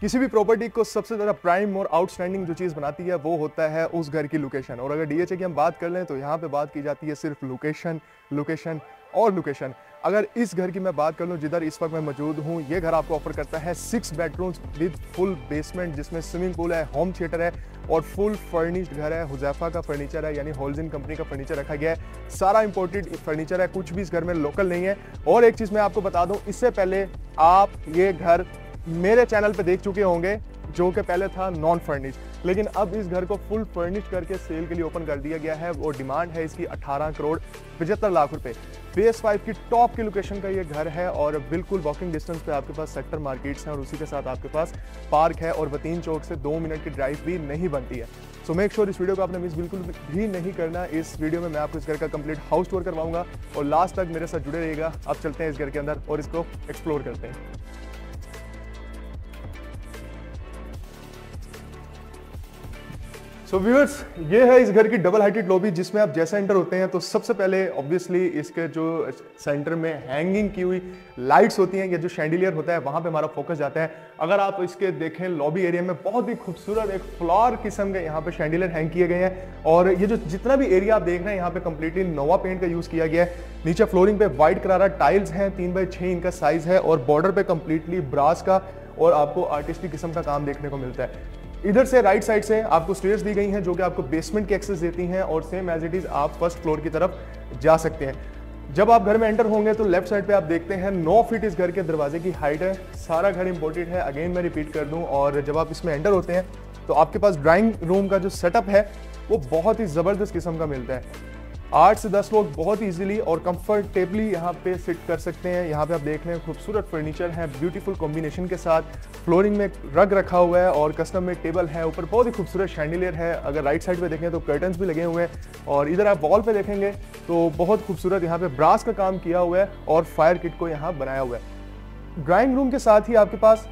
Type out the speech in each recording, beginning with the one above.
किसी भी प्रॉपर्टी को सबसे ज़्यादा प्राइम और आउटस्टैंडिंग जो चीज़ बनाती है वो होता है उस घर की लोकेशन। और अगर डीएचए की हम बात कर लें तो यहाँ पे बात की जाती है सिर्फ लोकेशन, लोकेशन और लोकेशन। अगर इस घर की मैं बात कर लूँ जिधर इस वक्त मैं मौजूद हूँ, ये घर आपको ऑफर करता है 6 बेडरूम्स विद फुल बेसमेंट, जिसमें स्विमिंग पूल है, होम थिएटर है और फुल फर्निश्ड घर है। हुजैफा का फर्नीचर है, यानी होल्जिन कंपनी का फर्नीचर रखा गया है। सारा इंपोर्टेड फर्नीचर है, कुछ भी इस घर में लोकल नहीं है। और एक चीज़ मैं आपको बता दूँ, इससे पहले आप ये घर मेरे चैनल पे देख चुके होंगे जो कि पहले था नॉन फर्निश, लेकिन अब इस घर को फुल फर्निश करके सेल के लिए ओपन कर दिया गया है। और डिमांड है इसकी 18 करोड़ 75 लाख रुपए। फेस 5 की टॉप की लोकेशन का ये घर है और बिल्कुल वॉकिंग डिस्टेंस पे आपके पास सेक्टर मार्केट्स हैं और उसी के साथ आपके पास पार्क है और वतीन चौक से 2 मिनट की ड्राइव भी नहीं बनती है। सो मेक श्योर इस वीडियो को आपने मिस बिल्कुल भी नहीं करना। इस वीडियो में मैं आपको इस घर का कंप्लीट हाउस टूर करवाऊंगा और लास्ट तक मेरे साथ जुड़े रहिएगा। अब चलते हैं इस घर के अंदर और इसको एक्सप्लोर करते हैं। सो व्यूअर्स, ये है इस घर की डबल हाइटेड लॉबी, जिसमें आप जैसे एंटर होते हैं तो सबसे पहले ऑब्वियसली इसके जो सेंटर में हैंगिंग की हुई लाइट्स होती हैं या जो शैंडिलियर होता है वहां पे हमारा फोकस जाता है। अगर आप इसके देखें लॉबी एरिया में बहुत ही खूबसूरत एक फ्लावर किस्म के यहाँ पे शैंडिलियर हैंग किए गए हैं। और ये जो जितना भी एरिया आप देख रहे हैं यहाँ पे कंप्लीटली नोवा पेंट का यूज किया गया है। नीचे फ्लोरिंग पे व्हाइट करारा टाइल्स हैं, 3x6 इंच का साइज है और बॉर्डर पे कंप्लीटली ब्रास का और आपको आर्टिस्टिक किस्म का काम देखने को मिलता है। इधर से राइट साइड से आपको स्टेयर्स दी गई हैं जो कि आपको बेसमेंट की एक्सेस देती हैं और सेम एज इट इज आप फर्स्ट फ्लोर की तरफ जा सकते हैं। जब आप घर में एंटर होंगे तो लेफ्ट साइड पे आप देखते हैं 9 फीट इस घर के दरवाजे की हाइट है। सारा घर इंपोर्टेड है, अगेन मैं रिपीट कर दूं। और जब आप इसमें एंटर होते हैं तो आपके पास ड्राइंग रूम का जो सेटअप है वो बहुत ही जबरदस्त किस्म का मिलता है। 8 से 10 लोग बहुत इजीली और कंफर्टेबली यहाँ पे सिट कर सकते हैं। यहाँ पे आप देख रहे हैं खूबसूरत फर्नीचर है ब्यूटीफुल कॉम्बिनेशन के साथ। फ्लोरिंग में रग रखा हुआ है और कस्टम में टेबल है, ऊपर बहुत ही खूबसूरत शैंडिलियर है। अगर राइट साइड पे देखें तो कर्टन्स भी लगे हुए हैं और इधर आप वॉल पे देखेंगे तो बहुत खूबसूरत यहाँ पे ब्रास का काम किया हुआ है और फायर किट को यहाँ बनाया हुआ है। ड्राइंग रूम के साथ ही आपके पास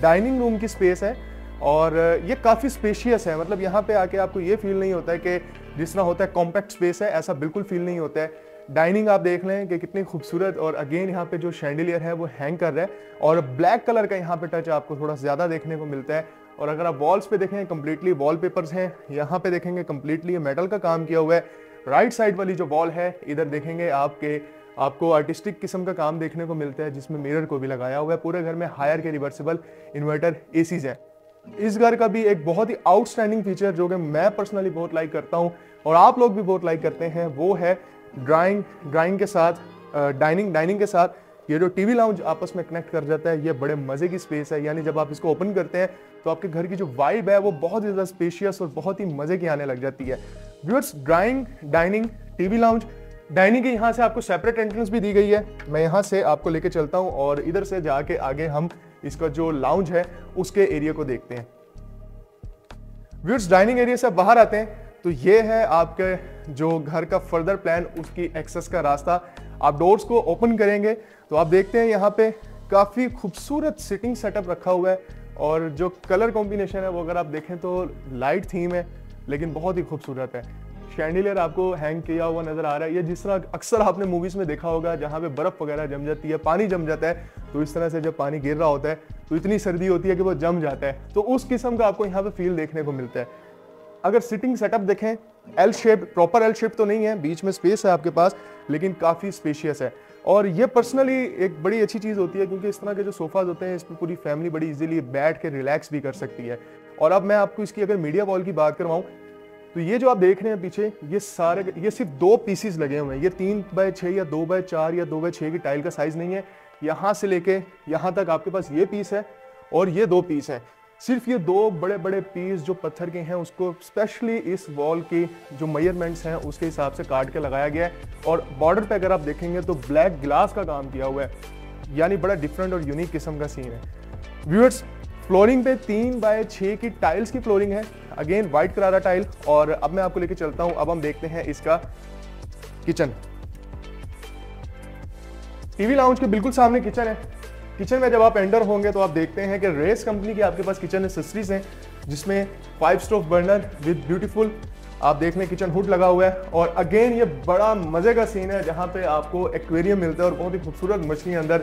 डाइनिंग रूम की स्पेस है और ये काफ़ी स्पेशियस है। मतलब यहाँ पे आके आपको ये फील नहीं होता है कि जिस तरह होता है कॉम्पैक्ट स्पेस है, ऐसा बिल्कुल फील नहीं होता है। डाइनिंग आप देख लें कि कितनी खूबसूरत और अगेन यहाँ पे जो शैंडिलियर है वो हैंग कर रहा है और ब्लैक कलर का यहाँ पे टच आपको थोड़ा ज़्यादा देखने को मिलता है। और अगर आप वॉल्स पे देखें कंप्लीटली वॉलपेपर्स हैं, यहाँ पे देखेंगे कंप्लीटली मेटल का काम किया हुआ है। राइट साइड वाली जो वॉल है इधर देखेंगे आपको आर्टिस्टिक किस्म का काम देखने को मिलता है जिसमें मिरर को भी लगाया हुआ है। पूरे घर में हायर के रिवर्सिबल इन्वर्टर एसीज है। इस घर का भी एक बहुत ही आउटस्टैंडिंग फीचर जो कि मैं पर्सनली बहुत लाइक करता हूं और आप लोग भी बहुत लाइक करते हैं वो है ड्राइंग के साथ डाइनिंग के साथ ये जो टीवी लाउंज आपस में कनेक्ट कर जाता है। ये बड़े मजे की स्पेस है, यानी जब आप इसको ओपन करते हैं तो आपके घर की जो वाइब है वो बहुत ज़्यादा स्पेशियस और बहुत ही मजे की आने लग जाती है। Viewers, dining TV lounge, dining के यहाँ से आपको सेपरेट एंट्रेंस भी दी गई है। मैं यहाँ से आपको लेके चलता हूँ और इधर से जाके आगे हम इसका जो लाउंज है उसके एरिया को देखते हैं। व्यूअर्स, डाइनिंग एरिया से बाहर आते हैं तो ये है आपके जो घर का फर्दर प्लान, उसकी एक्सेस का रास्ता। आप डोर्स को ओपन करेंगे तो आप देखते हैं यहाँ पे काफ़ी खूबसूरत सिटिंग सेटअप रखा हुआ है और जो कलर कॉम्बिनेशन है वो अगर आप देखें तो लाइट थीम है लेकिन बहुत ही खूबसूरत है। शैंडिलियर आपको हैंग किया हुआ नजर आ रहा है। ये जिस तरह अक्सर आपने मूवीज में देखा होगा जहाँ पे बर्फ वगैरह जम जाती है, पानी जम जाता है, तो इस तरह से जब पानी गिर रहा होता है तो इतनी सर्दी होती है कि वो जम जाता है, तो उस किस्म का आपको यहाँ पे फील देखने को मिलता है। अगर सिटिंग सेटअप देखें, L shape, proper L shape तो नहीं है, बीच में स्पेस है आपके पास लेकिन काफ़ी स्पेशियस है। और ये पर्सनली एक बड़ी अच्छी चीज़ होती है क्योंकि इस तरह के जो सोफाज होते हैं इस पर पूरी फैमिली बड़ी इजीली बैठ के रिलैक्स भी कर सकती है। और अब मैं आपको इसकी अगर मीडिया वॉल की बात करवाऊँ तो ये जो आप देख रहे हैं पीछे, ये सिर्फ 2 पीसीज लगे हुए हैं। ये 3x6 या 2x4 या 2x6 की टाइल का साइज नहीं है। यहाँ से लेके यहाँ तक आपके पास ये पीस है और ये 2 पीस है। सिर्फ ये 2 बड़े बड़े पीस जो पत्थर के हैं उसको स्पेशली इस वॉल की जो मेजरमेंट्स हैं उसके हिसाब से काट के लगाया गया है। और बॉर्डर पे अगर आप देखेंगे तो ब्लैक ग्लास का काम किया हुआ है, यानी बड़ा डिफरेंट और यूनिक किस्म का सीन है। व्यूअर्स, फ्लोरिंग पे 3x6 की टाइल्स की फ्लोरिंग है, अगेन व्हाइट करारा टाइल। और अब मैं आपको लेके चलता हूं, अब हम देखते हैं इसका किचन। टीवी लाउंज के बिल्कुल सामने किचन है। किचन में जब आप एंटर होंगे तो आप देखते हैं कि रेस कंपनी की आपके पास किचन एक्सेसरीज हैं जिसमें 5 स्टोव बर्नर विद ब्यूटीफुल आप देख लें किचन हुड लगा हुआ है। और अगेन ये बड़ा मजे का सीन है जहाँ पे आपको एक्वेरियम मिलता है और बहुत ही खूबसूरत मछलियाँ अंदर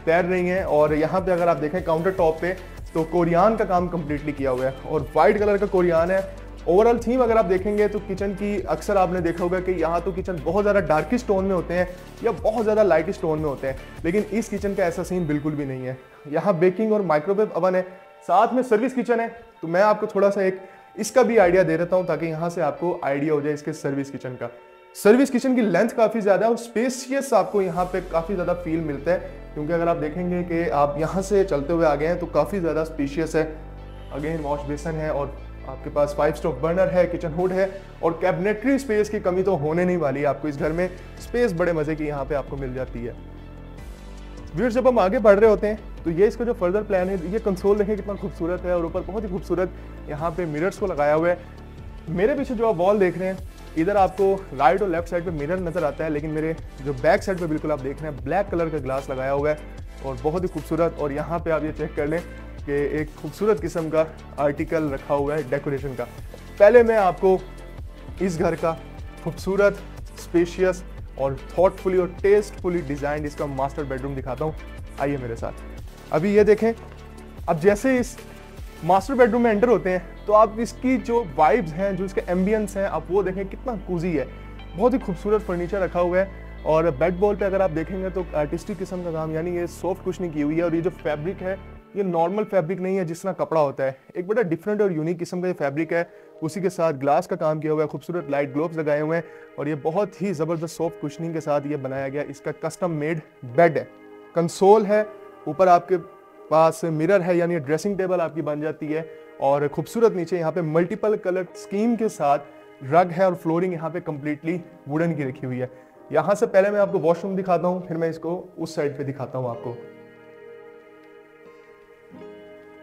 तैर रही हैं। और यहाँ पे अगर आप देखें काउंटर टॉप पे तो कोरियान का काम कंप्लीटली किया हुआ है और वाइट कलर का कोरियान है। ओवरऑल थीम अगर आप देखेंगे तो किचन की अक्सर आपने देखा होगा कि यहाँ तो किचन बहुत ज़्यादा डार्किश टोन में होते हैं या बहुत ज़्यादा लाइटिश टोन में होते हैं, लेकिन इस किचन का ऐसा सीन बिल्कुल भी नहीं है। यहाँ बेकिंग और माइक्रोवेव अवन है, साथ में सर्विस किचन है। तो मैं आपको थोड़ा सा एक इसका भी आइडिया दे देता हूँ ताकि यहाँ से आपको आइडिया हो जाए इसके सर्विस किचन का। सर्विस किचन की लेंथ काफ़ी ज़्यादा है और स्पेसियस आपको यहाँ पे काफ़ी ज़्यादा फील मिलता है, क्योंकि अगर आप देखेंगे कि आप यहाँ से चलते हुए आ गए हैं तो काफ़ी ज़्यादा स्पेशियस है। अगेन वॉश बेसन है और आपके पास 5 स्टोव बर्नर है, किचन हुड है और कैबिनेटरी स्पेस की कमी तो होने नहीं वाली है आपको इस घर में। स्पेस बड़े मज़े की यहाँ पे आपको मिल जाती है। व्यूअर्स, जब हम आगे बढ़ रहे होते हैं तो ये इसका जो फर्दर प्लान है, ये कंसोल देखें कितना खूबसूरत है और ऊपर बहुत ही खूबसूरत यहाँ पे मिरर्स को लगाया हुआ है। मेरे पीछे जो आप वॉल देख रहे हैं, इधर आपको राइट और लेफ्ट साइड पे मिरर नजर आता है, लेकिन मेरे जो बैक साइड पे बिल्कुल आप देख रहे हैं ब्लैक कलर का ग्लास लगाया हुआ है और बहुत ही खूबसूरत। और यहाँ पे आप ये चेक कर लें कि एक खूबसूरत किस्म का आर्टिकल रखा हुआ है डेकोरेशन का। पहले मैं आपको इस घर का खूबसूरत, स्पेशियस और थॉटफुली और टेस्टफुली डिजाइंड इसका मास्टर बेडरूम दिखाता हूँ। आइए मेरे साथ। अभी ये देखें, अब जैसे इस मास्टर बेडरूम में एंटर होते हैं तो आप इसकी जो वाइब्स हैं, जो इसके एम्बियंस हैं, आप वो देखें कितना कूजी है। बहुत ही खूबसूरत फर्नीचर रखा हुआ है और बेड बॉल पे अगर आप देखेंगे तो आर्टिस्टिक किस्म का काम, यानी ये सॉफ्ट कुशनिंग की हुई है। और ये जो फैब्रिक है ये नॉर्मल फैब्रिक नहीं है जिस तरह कपड़ा होता है, एक बड़ा डिफरेंट और यूनिक किस्म का ये फैब्रिक है। उसी के साथ ग्लास का काम किया हुआ है, खूबसूरत लाइट ग्लोब्स लगाए हुए हैं और ये बहुत ही ज़बरदस्त सॉफ्ट कुशनिंग के साथ ये बनाया गया इसका कस्टम मेड बेड है। कंसोल है, ऊपर आपके पास मिरर है, यानी ड्रेसिंग टेबल आपकी बन जाती है और खूबसूरत नीचे यहाँ पे मल्टीपल कलर स्कीम के साथ रग है और फ्लोरिंग यहाँ पे कंप्लीटली वुडन की रखी हुई है। यहाँ से पहले मैं आपको वॉशरूम दिखाता हूँ, फिर मैं इसको उस साइड पे दिखाता हूँ आपको।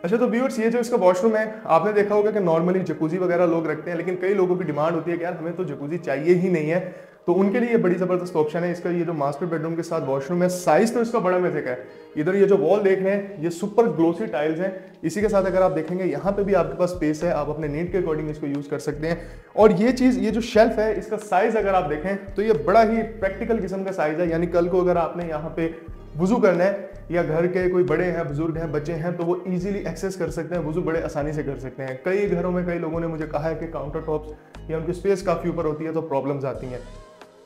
अच्छा, तो व्यूअर्स, ये जो इसका वॉशरूम है, आपने देखा होगा कि नॉर्मली जकूजी वगैरह लोग रखते हैं, लेकिन कई लोगों की डिमांड होती है कि यार हमें तो जकूजी चाहिए ही नहीं है, तो उनके लिए ये बड़ी ज़बरदस्त ऑप्शन है इसका। ये जो मास्टर बेडरूम के साथ वॉशरूम है, साइज तो इसका बड़ा मजे का है। इधर ये जो वॉल देख रहे हैं ये सुपर ग्लोसी टाइल्स हैं। इसी के साथ अगर आप देखेंगे यहाँ पे भी आपके पास स्पेस है, आप अपने नीड के अकॉर्डिंग इसको यूज़ कर सकते हैं। और ये चीज़, ये जो शेल्फ है, इसका साइज़ अगर आप देखें तो ये बड़ा ही प्रैक्टिकल किस्म का साइज़ है। यानी कल को अगर आपने यहाँ पे वुजू करना है या घर के कोई बड़े हैं, बुजुर्ग हैं, बच्चे हैं, तो वो इजीली एक्सेस कर सकते हैं, वुजू बड़े आसानी से कर सकते हैं। कई घरों में कई लोगों ने मुझे कहा है कि काउंटर टॉप्स या उनकी स्पेस काफ़ी ऊपर होती है तो प्रॉब्लम्स आती हैं।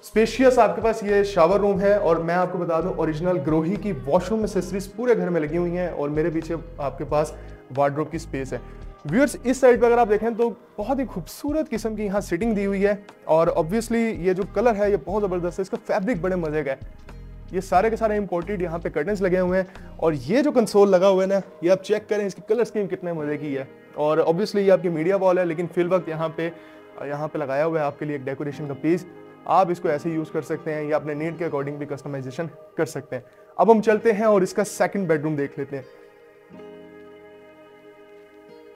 स्पेशियस आपके पास ये शावर रूम है और मैं आपको बता दूं ओरिजिनल ग्रोही की वॉशरूम एक्सेसरीज पूरे घर में लगी हुई हैं और मेरे पीछे आपके पास वार्डरोब की स्पेस है। व्यूअर्स, इस साइड पे अगर आप देखें तो बहुत ही खूबसूरत किस्म की यहाँ सिटिंग दी हुई है और ऑब्वियसली ये जो कलर है ये बहुत ज़बरदस्त है, इसका फैब्रिक बड़े मजे का है। ये सारे के सारे इंपोर्टेड यहाँ पे कर्टन्स लगे हुए हैं और ये जो कंसोल लगा हुआ है ना, ये आप चेक करें इसकी कलर स्कीम कितने मजे की है। और ऑब्वियसली ये आपकी मीडिया वॉल है, लेकिन फिल वक्त यहाँ पे लगाया हुआ है आपके लिए एक डेकोरेशन का पीस। आप इसको ऐसे यूज कर सकते हैं या अपने नीड के अकॉर्डिंग भी कस्टमाइजेशन कर सकते हैं। अब हम चलते हैं और इसका सेकंड बेडरूम देख लेते हैं।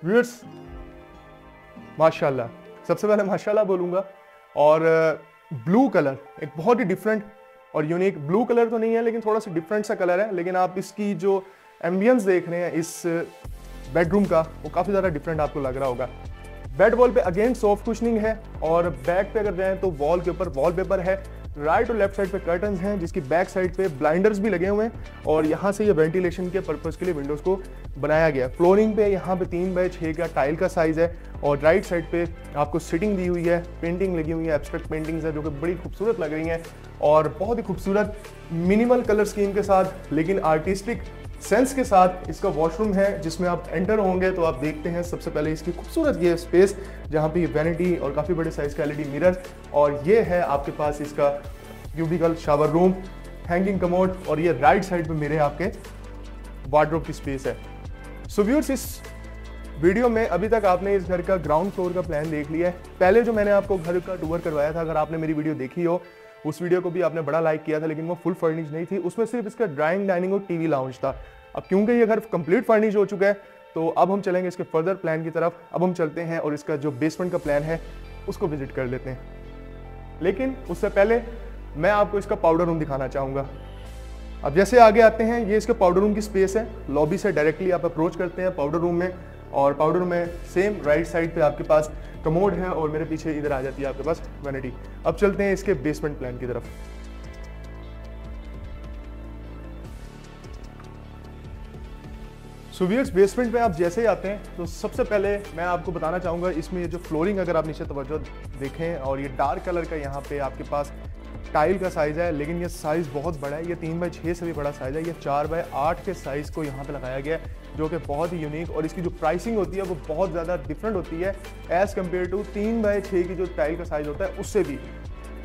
व्यूअर्स, माशाल्लाह, सबसे पहले माशाल्लाह बोलूंगा। और ब्लू कलर, एक बहुत ही डिफरेंट और यूनिक, ब्लू कलर तो नहीं है लेकिन थोड़ा सा डिफरेंट सा कलर है, लेकिन आप इसकी जो एम्बियंस देख रहे हैं इस बेडरूम का, वो काफ़ी ज़्यादा डिफरेंट आपको लग रहा होगा। बेड वॉल पे अगेन सॉफ्ट कुशनिंग है और बैक पे अगर जाएं तो वॉल के ऊपर वॉलपेपर है। राइट और लेफ्ट साइड पे कर्टन्स हैं जिसकी बैक साइड पे ब्लाइंडर्स भी लगे हुए हैं और यहाँ से ये वेंटिलेशन के पर्पस के लिए विंडोज़ को बनाया गया। फ्लोरिंग पे यहाँ पे 3x6 का टाइल का साइज़ है और राइट साइड पे आपको सिटिंग दी हुई है, पेंटिंग लगी हुई है, एब्स्ट्रैक्ट पेंटिंग्स है जो कि बड़ी खूबसूरत लग रही हैं और बहुत ही खूबसूरत मिनिमल कलर स्कीम के साथ लेकिन आर्टिस्टिक सेंस के साथ इसका वॉशरूम है, जिसमें आप एंटर होंगे तो आप देखते हैं सबसे पहले इसकी खूबसूरत ये स्पेस जहाँ पे ये वैनिटी और काफ़ी बड़े साइज का एलईडी मिरर और ये है आपके पास इसका cubical shower room, hanging commode और ये राइट साइड पे मेरे आपके वार्डरोब की स्पेस है। सो व्यूअर्स, इस वीडियो में अभी तक आपने इस घर का ग्राउंड फ्लोर का प्लान देख लिया है। पहले जो मैंने आपको घर का टूर करवाया था, अगर आपने मेरी वीडियो देखी हो, उस वीडियो को भी आपने बड़ा लाइक किया था, लेकिन वो फुल फर्निश नहीं थी, उसमें सिर्फ इसका ड्राइंग, डाइनिंग और टीवी लाउंज था। अब क्योंकि ये घर कंप्लीट फर्निश हो चुका है तो अब हम चलेंगे इसके फर्दर प्लान की तरफ। अब हम चलते हैं और इसका जो बेसमेंट का प्लान है उसको विजिट कर लेते हैं। लेकिन उससे पहले मैं आपको इसका पाउडर रूम दिखाना चाहूँगा। अब जैसे आगे आते हैं, ये इसका पाउडर रूम की स्पेस है। लॉबी से डायरेक्टली आप अप्रोच करते हैं पाउडर रूम में और पाउडर रूम में सेम राइट साइड पे आपके पास कमोड है और मेरे पीछे इधर आ जाती है आपके पास वैनिटी। अब चलते हैं इसके बेसमेंट प्लान की तरफ। सो व्यूअर्स, बेसमेंट में आप जैसे ही आते हैं तो सबसे पहले मैं आपको बताना चाहूँगा, इसमें ये जो फ्लोरिंग अगर आप नीचे तवज्जो देखें, और ये डार्क कलर का यहाँ पे आपके पास टाइल का साइज़ है, लेकिन ये साइज़ बहुत बड़ा है। ये 3x6 से भी बड़ा साइज़ है। ये 4x8 के साइज़ को यहाँ पे लगाया गया है, जो कि बहुत ही यूनिक, और इसकी जो प्राइसिंग होती है वो बहुत ज़्यादा डिफरेंट होती है एज़ कम्पेयर टू 3x6 की जो टाइल का साइज़ होता है उससे भी।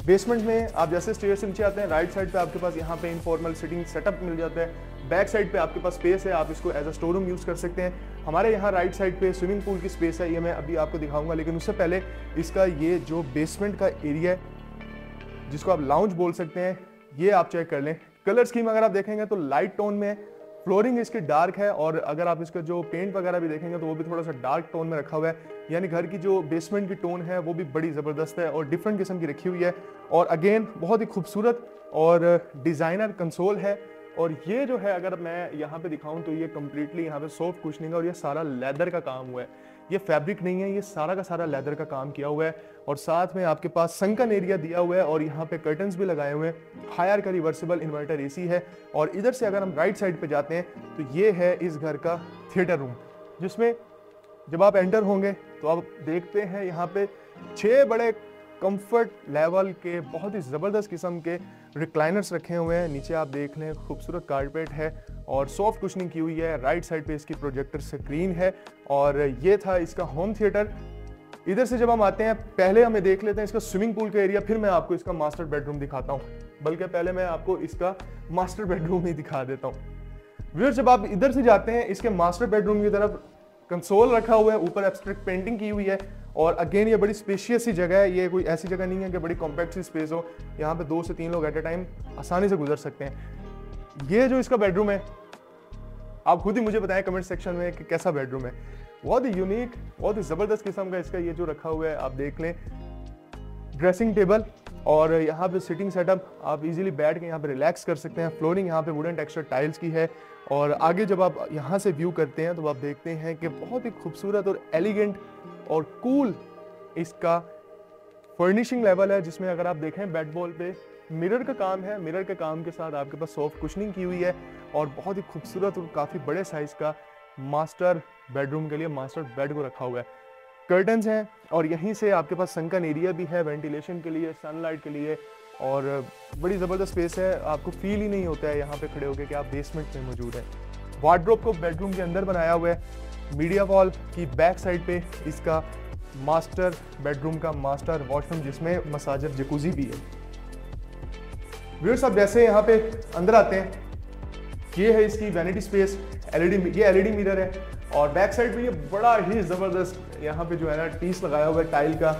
बेसमेंट में आप जैसे स्टेयर से नीचे आते हैं, राइट साइड पे आपके पास यहाँ पे इनफॉर्मल सिटिंग सेटअप मिल जाता है। बैक साइड पे आपके पास स्पेस है, आप इसको as a store room use कर सकते हैं। हमारे यहाँ राइट साइड पे स्विमिंग पूल की स्पेस है, ये मैं अभी आपको दिखाऊंगा, लेकिन उससे पहले इसका ये जो बेसमेंट का एरिया है, जिसको आप लाउंज बोल सकते हैं, ये आप चेक कर लें। कलर स्कीम अगर आप देखेंगे तो लाइट टोन में, फ्लोरिंग इसकी डार्क है, और अगर आप इसका जो पेंट वगैरह भी देखेंगे तो वो भी थोड़ा सा डार्क टोन में रखा हुआ है। यानी घर की जो बेसमेंट की टोन है वो भी बड़ी ज़बरदस्त है और डिफरेंट किस्म की रखी हुई है। और अगेन बहुत ही खूबसूरत और डिज़ाइनर कंसोल है। और ये जो है, अगर मैं यहाँ पे दिखाऊं तो ये कम्प्लीटली यहाँ पे सॉफ्ट कुशनिंग है, और ये सारा लेदर का काम हुआ है। ये फैब्रिक नहीं है, ये सारा का सारा लेदर का काम किया हुआ है। और साथ में आपके पास संकन एरिया दिया हुआ है, और यहाँ पे कर्टन्स भी लगाए हुए हैं। हायर का रिवर्सिबल इन्वर्टर एसी है। और इधर से अगर हम राइट साइड पे जाते हैं तो ये है इस घर का थिएटर रूम, जिसमें जब आप एंटर होंगे तो आप देखते हैं यहाँ पे 6 बड़े कंफर्ट लेवल के बहुत ही ज़बरदस्त किस्म के रिक्लाइनर्स रखे हुए हैं। नीचे आप देख लें, खूबसूरत कारपेट है और सॉफ्ट कुशनिंग की हुई है। राइट साइड पे इसकी प्रोजेक्टर स्क्रीन है, और ये था इसका होम थिएटर। इधर से जब हम आते हैं, पहले हमें देख लेते हैं इसका स्विमिंग पूल का एरिया, फिर मैं आपको इसका मास्टर बेडरूम दिखाता हूँ। बल्कि पहले मैं आपको इसका मास्टर बेडरूम ही दिखा देता हूँ। व्यूअर्स, जब आप इधर से जाते हैं, इसके मास्टर बेडरूम की तरफ कंसोल रखा हुआ है, ऊपर एब्स्ट्रैक्ट पेंटिंग की हुई है। और अगेन ये बड़ी स्पेशियस सी जगह है, ये कोई ऐसी जगह नहीं है कि बड़ी कॉम्पैक्ट सी स्पेस हो। यहाँ पे 2 से 3 लोग एट ए टाइम आसानी से गुजर सकते हैं। ये जो इसका बेडरूम है, आप खुद ही मुझे बताएं कमेंट सेक्शन में कि कैसा बेडरूम है। बहुत ही यूनिक, बहुत ही ज़बरदस्त किस्म का इसका ये जो रखा हुआ है, आप देख लें। ड्रेसिंग टेबल और यहाँ पे सिटिंग सेटअप, आप इजीली बैठ के यहाँ पे रिलैक्स कर सकते हैं। फ्लोरिंग यहाँ पे वुडन टेक्सचर टाइल्स की है। और आगे जब आप यहाँ से व्यू करते हैं तो आप देखते हैं कि बहुत ही खूबसूरत और एलिगेंट और कूल इसका फर्निशिंग लेवल है, जिसमें अगर आप देखें बेड वॉल पे मिरर का काम है। मिरर के काम के साथ आपके पास सॉफ्ट कुशनिंग की हुई है, और बहुत ही खूबसूरत और काफ़ी बड़े साइज का मास्टर बेडरूम के लिए मास्टर बेड को रखा हुआ है। कर्टन्स हैं, और यहीं से आपके पास संकन एरिया भी है वेंटिलेशन के लिए, सनलाइट के लिए, और बड़ी ज़बरदस्त स्पेस है। आपको फील ही नहीं होता है यहाँ पे खड़े होकर कि आप बेसमेंट में मौजूद हैं। वार्डरोब को बेडरूम के अंदर बनाया हुआ है। मीडिया वॉल की बैक साइड पे इसका मास्टर बेडरूम का मास्टर वॉशरूम, जिसमें मसाजर जकूजी भी है। व्यूअर्स, अब जैसे यहाँ पे अंदर आते हैं, ये है इसकी वैनिटी स्पेस। ये एलईडी मिरर है, और बैक साइड पे ये बड़ा ही ज़बरदस्त यहाँ पे जो है ना टीस लगाया हुआ है टाइल का,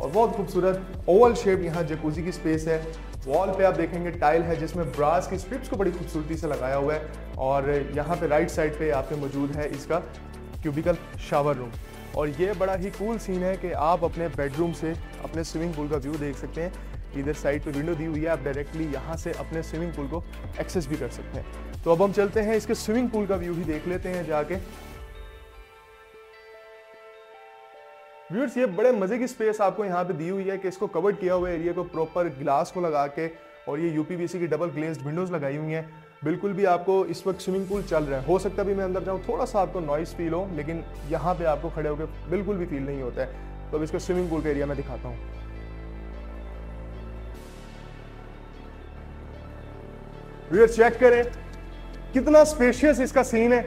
और बहुत खूबसूरत ओवल शेप यहाँ जकूजी की स्पेस है। वॉल पे आप देखेंगे टाइल है, जिसमें ब्रास की स्ट्रिप्स को बड़ी खूबसूरती से लगाया हुआ है। और यहाँ पे राइट साइड पे आपके मौजूद है इसका क्यूबिकल शावर रूम। और ये बड़ा ही कूल सीन है कि आप अपने बेडरूम से अपने स्विमिंग पूल का व्यू देख सकते हैं। इधर साइड पे विंडो दी हुई है, आप डायरेक्टली यहाँ से अपने स्विमिंग पूल को एक्सेस भी कर सकते हैं। तो अब हम चलते हैं, इसके स्विमिंग पूल का व्यू भी देख लेते हैं जाके। व्यूअर्स, ये बड़े मजे की स्पेस आपको यहाँ पे दी हुई है कि इसको कवर्ड किया हुआ एरिया को प्रॉपर ग्लास को लगा के, और ये यूपीवीसी की डबल ग्लेज्ड विंडोज लगाई हुई हैं। बिल्कुल भी आपको इस वक्त स्विमिंग पूल चल रहा है, हो सकता है भी मैं अंदर जाऊँ थोड़ा सा आपको नॉइस फील हो, लेकिन यहाँ पे आपको खड़े होकर बिल्कुल भी फील नहीं होता है। तो अब इसका स्विमिंग पूल का एरिया मैं दिखाता हूँ। व्यूअर्स, चेक करें कितना स्पेशियस इसका सीन है।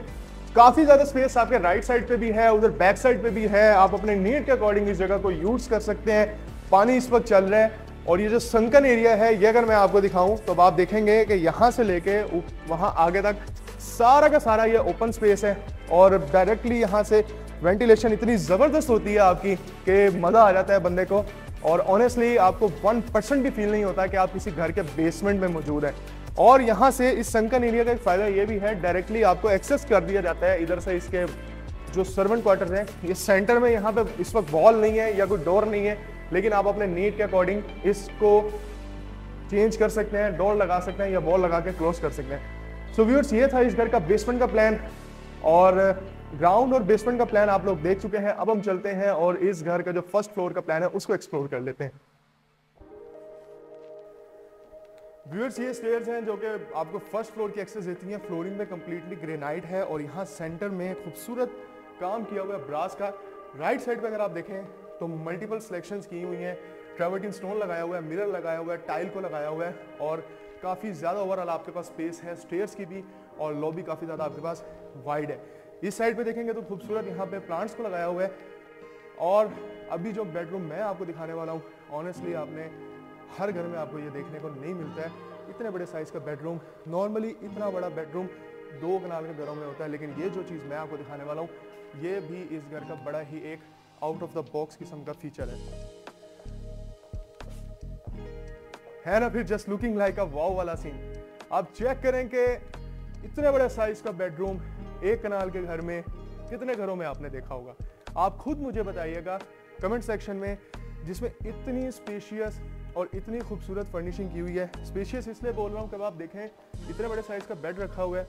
काफी ज्यादा स्पेस आपके राइट साइड पे भी है, उधर बैक साइड पे भी है। आप अपने नीड के अकॉर्डिंग इस जगह को यूज कर सकते हैं। पानी इस वक्त चल रहा है, और ये जो संकन एरिया है, ये अगर मैं आपको दिखाऊं तो आप देखेंगे कि यहाँ से लेके वहां आगे तक सारा का सारा ये ओपन स्पेस है, और डायरेक्टली यहाँ से वेंटिलेशन इतनी जबरदस्त होती है आपकी कि मजा आ जाता है बंदे को। और ऑनेस्टली आपको 1% भी फील नहीं होता कि आप किसी घर के बेसमेंट में मौजूद हैं। और यहाँ से इस संकन एरिया का एक फायदा ये भी है, डायरेक्टली आपको एक्सेस कर दिया जाता है। इधर से इसके जो सर्वेंट क्वार्टर्स हैं, ये सेंटर में यहाँ पे इस वक्त वॉल नहीं है या कोई डोर नहीं है, लेकिन आप अपने नीड के अकॉर्डिंग इसको चेंज कर सकते हैं, डोर लगा सकते हैं या वॉल लगा के क्लोज कर सकते हैं। सो व्यूअर्स, ये था इस घर का बेसमेंट का प्लान, और ग्राउंड और बेसमेंट का प्लान आप लोग देख चुके हैं। अब हम चलते हैं और इस घर का जो फर्स्ट फ्लोर का प्लान है उसको एक्सप्लोर कर लेते हैं। व्यूअर्स ये स्टेयर्स हैं जो कि आपको फर्स्ट फ्लोर की एक्सेस देती हैं। फ्लोरिंग में कंप्लीटली ग्रेनाइट है और यहाँ सेंटर में खूबसूरत काम किया हुआ है ब्रास का। राइट साइड पे अगर आप देखें तो मल्टीपल सिलेक्शंस की हुई हैं, ट्रेवर्टिन स्टोन लगाया हुआ है, मिरर लगाया हुआ है, टाइल को लगाया हुआ है और काफ़ी ज़्यादा ओवरऑल आपके पास स्पेस है स्टेयर्स की भी, और लॉबी काफ़ी ज़्यादा आपके पास वाइड है। इस साइड पे देखेंगे तो खूबसूरत यहाँ पे प्लांट्स को लगाया हुआ है। और अभी जो बेडरूम मैं आपको दिखाने वाला हूँ, ऑनेस्टली आपने हर घर में आपको ये देखने को नहीं मिलता है। इतने बड़े साइज़ का बेडरूम, नॉर्मली इतना बड़ा बेडरूम 2 कनाल के घरों में होता है, लेकिन ये जो चीज़ मैं आपको दिखाने वाला हूँ ये भी इस घर का बड़ा ही एक आउट ऑफ द बॉक्स किस्म का फीचर है ना। फिर जस्ट लुकिंग लाइक अ वाव वाला सीन। आप चेक करें कि इतने बड़े साइज का बेडरूम 1 कनाल के घर में कितने घरों में आपने देखा होगा। आप खुद मुझे बताइएगा कमेंट सेक्शन में, जिसमें इतनी स्पेशियस और इतनी खूबसूरत फर्निशिंग की हुई है। स्पेशियस इसलिए बोल रहा हूँ कि आप देखें इतने बड़े साइज का बेड रखा हुआ है,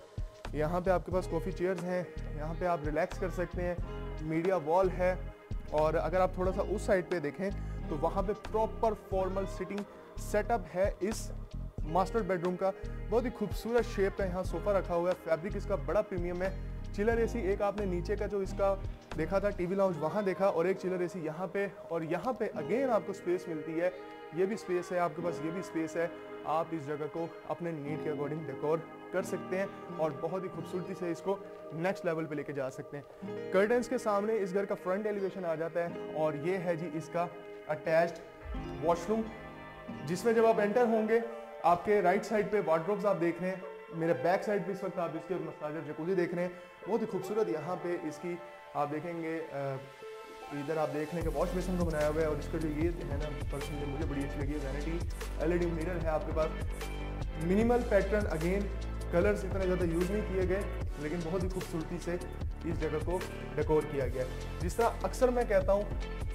यहाँ पे आपके पास कॉफ़ी चेयर्स हैं, यहाँ पे आप रिलैक्स कर सकते हैं, मीडिया वॉल है। और अगर आप थोड़ा सा उस साइड पे देखें तो वहाँ पे प्रॉपर फॉर्मल सिटिंग सेटअप है इस मास्टर बेडरूम का। बहुत ही खूबसूरत शेप का यहाँ सोफा रखा हुआ है, फैब्रिक इसका बड़ा प्रीमियम है। चिलर एसी एक आपने नीचे का जो इसका देखा था टीवी लाउंज वहाँ देखा, और एक चिलर एसी यहाँ पे, और यहाँ पे अगेन आपको स्पेस मिलती है। ये भी स्पेस है आपके पास, ये भी स्पेस है। आप इस जगह को अपने नीड के अकॉर्डिंग डेकोर कर सकते हैं और बहुत ही खूबसूरती से इसको नेक्स्ट लेवल पे लेके जा सकते हैं। कर्टन्स के सामने इस घर का फ्रंट एलिवेशन आ जाता है और ये है जी इसका अटैच्ड वॉशरूम, जिसमें जब आप एंटर होंगे आपके राइट साइड पे वार्डरोब्स आप देख रहे हैं, मेरे बैक साइड पे इस वक्त आप इसके मसाजर जकूज़ी देख रहे हैं। बहुत ही खूबसूरत यहाँ पे इसकी आप देखेंगे, इधर आप देख लें कि वॉश बेसिन को बनाया हुआ है। और इसका जो ये है ना पर्सनली मुझे बड़ी अच्छी लगी है, वैनिटी एलईडी मिरर है आपके पास। मिनिमल पैटर्न, अगेन कलर्स इतने ज़्यादा यूज़ नहीं किए गए, लेकिन बहुत ही खूबसूरती से इस जगह को डेकोर किया गया है। जिस तरह अक्सर मैं कहता हूँ,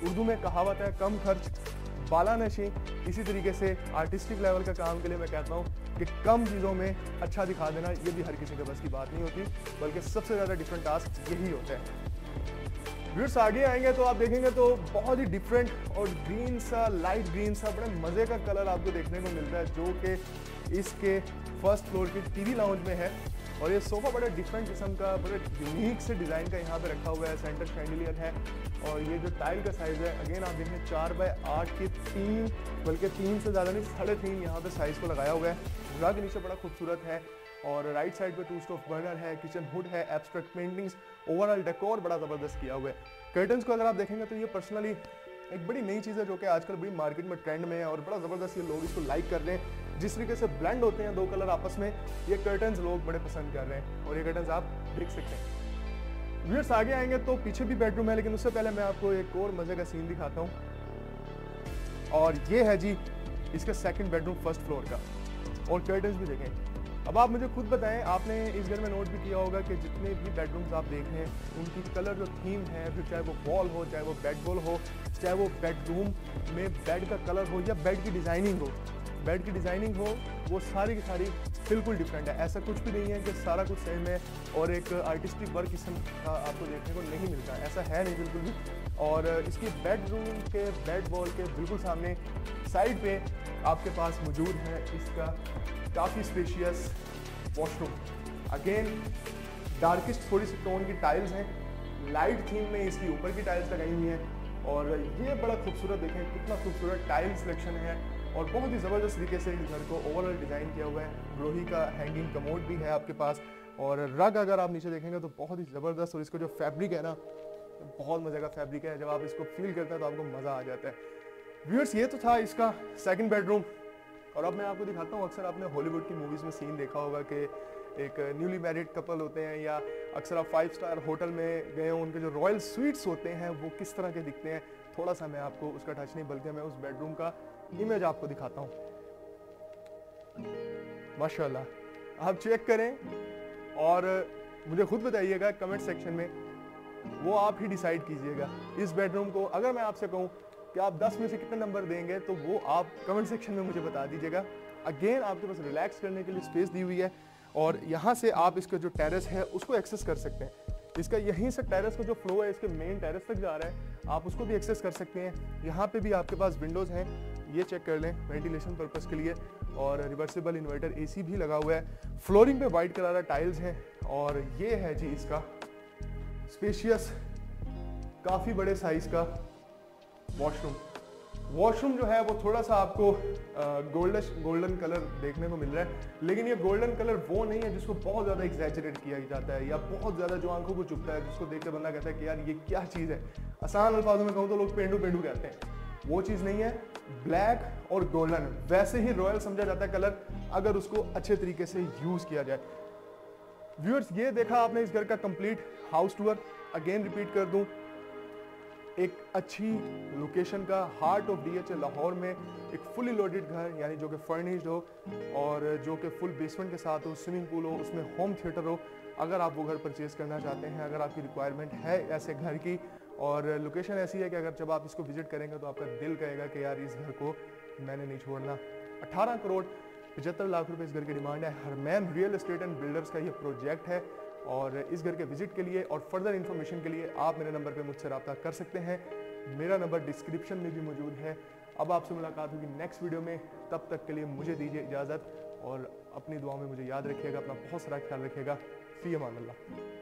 उर्दू में कहावत है कम खर्च बाला नशी, इसी तरीके से आर्टिस्टिक लेवल का काम के लिए मैं कहता हूँ कि कम चीज़ों में अच्छा दिखा देना ये भी हर किसी के बस की बात नहीं होती, बल्कि सबसे ज़्यादा डिफरेंट टास्क यही होता है। व्यूअर्स आगे आएंगे तो आप देखेंगे तो बहुत ही डिफरेंट और ग्रीन सा, लाइट ग्रीन सा, बड़े मज़े का कलर आपको देखने को मिलता है, जो कि इसके फर्स्ट फ्लोर के टीवी लाउंज में है। और ये सोफा बड़ा डिफरेंट किस्म का, बड़े यूनिक से डिज़ाइन का यहाँ पे रखा हुआ है। सेंटर शैंडिलियर है और ये जो टाइल का साइज़ है, अगेन आप देखें 4 बाय 8 के 3, बल्कि 3 से ज़्यादा नहीं 3.5 यहाँ पे साइज़ को लगाया हुआ है। रग नीचे बड़ा खूबसूरत है और राइट साइड पे 2 स्टोव बर्नर है, किचन हुड है, एब्स्ट्रैक्ट पेंटिंग्स, ओवरऑल डेकोर बड़ा ज़बरदस्त किया हुआ है। कर्टन्स को अगर आप देखेंगे तो ये पर्सनली एक बड़ी नई चीज़ है जो कि आजकल बड़ी मार्केट में ट्रेंड में है और बड़ा ज़बरदस्त ये लोग इसको लाइक कर रहे हैं। जिस तरीके से ब्लेंड होते हैं 2 कलर आपस में, ये कर्टन्स लोग बड़े पसंद कर रहे हैं और ये कर्टन्स आप देख सकते हैं। व्यूअर्स आगे आएंगे तो पीछे भी बेडरूम है, लेकिन उससे पहले मैं आपको एक और मज़े का सीन दिखाता हूँ। और ये है जी इसका सेकंड बेडरूम फर्स्ट फ्लोर का, और कर्टन्स भी देखें। अब आप मुझे खुद बताएं, आपने इस घर में नोट भी किया होगा कि जितने भी बेडरूम्स आप देख रहे हैं उनकी कलर जो थीम है, फिर चाहे वो वॉल हो, चाहे वो बेड वॉल हो, चाहे वो बेडरूम में बेड का कलर हो या बेड की डिज़ाइनिंग हो, वो सारी की सारी बिल्कुल डिफरेंट है। ऐसा कुछ भी नहीं है कि सारा कुछ सेम है और एक आर्टिस्टिक वर्क किस्म का आपको देखने को नहीं मिलता, ऐसा है नहीं बिल्कुल भी। और इसकी बेडरूम के बेड वॉल के बिल्कुल सामने साइड पे आपके पास मौजूद है इसका काफ़ी स्पेशियस वॉशरूम। अगेन डार्केस्ट थोड़ी सी टोन की टाइल्स हैं, लाइट थीम में इसकी ऊपर की टाइल्स लगाई हुई हैं और ये बड़ा खूबसूरत, देखें कितना खूबसूरत टाइल सिलेक्शन है और बहुत ही ज़बरदस्त तरीके से इस घर को ओवरऑल डिज़ाइन किया हुआ है। लोही का हैंगिंग कमोड भी है आपके पास और रग अगर आप नीचे देखेंगे तो बहुत ही ज़बरदस्त, और इसका जो फैब्रिक है ना बहुत मज़े का फैब्रिक है। जब आप इसको फील करते हैं तो आपको मज़ा आ जाता है। व्यूअर्स ये तो था इसका सेकंड बेडरूम, और अब मैं आपको दिखाता हूँ, अक्सर आपने हॉलीवुड की मूवीज़ में सीन देखा होगा कि एक न्यूली मैरिड कपल होते हैं या अक्सर आप 5 स्टार होटल में गए हो, उनके जो रॉयल स्वीट्स होते हैं वो किस तरह के दिखते हैं। थोड़ा सा मैं आपको उसका टच नहीं बल्कि मैं उस बेडरूम का इमेज आपको दिखाता हूँ। माशाल्लाह आप चेक करें और मुझे खुद बताइएगा कमेंट सेक्शन में, वो आप ही डिसाइड कीजिएगा इस बेडरूम को। अगर मैं आपसे कहूँ कि आप 10 में से कितने नंबर देंगे तो वो आप कमेंट सेक्शन में मुझे बता दीजिएगा। अगेन आपके पास रिलैक्स करने के लिए स्पेस दी हुई है और यहाँ से आप इसका जो टेरेस है उसको एक्सेस कर सकते हैं। इसका यहीं से टेरेस का जो फ्लो है इसके मेन टेरेस तक जा रहा है, आप उसको भी एक्सेस कर सकते हैं। यहाँ पे भी आपके पास विंडोज़ हैं ये चेक कर लें वेंटिलेशन पर्पस के लिए, और रिवर्सिबल इन्वर्टर एसी भी लगा हुआ है। फ्लोरिंग पे वाइट कलर टाइल्स हैं, और ये है जी इसका स्पेशियस काफ़ी बड़े साइज का वॉशरूम। वॉशरूम जो है वो थोड़ा सा आपको गोल्डन कलर देखने को मिल रहा है, लेकिन ये गोल्डन कलर वो नहीं है जिसको बहुत ज़्यादा एग्जैजरेट किया जाता है या बहुत ज़्यादा जो आंखों को चुभता है, जिसको देख कर बंदा कहता है कि यार ये क्या चीज़ है। आसान अल्फाजों में कहूँ तो लोग पेंडू पेंडू कहते हैं, वो चीज़ नहीं है। ब्लैक और गोल्डन वैसे ही रॉयल समझा जाता है कलर, अगर उसको अच्छे तरीके से यूज़ किया जाए। व्यूअर्स, ये देखा आपने इस घर का complete house tour. Again repeat कर दूं, एक अच्छी लोकेशन का हार्ट ऑफ डीएचए लाहौर में एक फुली लोडेड घर, यानी जो कि फर्निश्ड हो और जो कि फुल बेसमेंट के साथ हो, स्विमिंग पूल हो, उसमें होम थिएटर हो। अगर आप वो घर परचेज करना चाहते हैं, अगर आपकी रिक्वायरमेंट है ऐसे घर की, और लोकेशन ऐसी है कि अगर जब आप इसको विजिट करेंगे तो आपका दिल कहेगा कि यार इस घर को मैंने नहीं छोड़ना। 18 करोड़ 75 लाख रुपए इस घर की डिमांड है। हरमैन रियल एस्टेट एंड बिल्डर्स का ये प्रोजेक्ट है, और इस घर के विजिट के लिए और फर्दर इन्फॉर्मेशन के लिए आप मेरे नंबर पे मुझसे रब्ता कर सकते हैं। मेरा नंबर डिस्क्रिप्शन में भी मौजूद है। अब आपसे मुलाकात होगी नेक्स्ट वीडियो में, तब तक के लिए मुझे दीजिए इजाज़त, और अपनी दुआओं में मुझे याद रखिएगा, अपना बहुत सारा ख्याल रखिएगा। फी अमान अल्लाह।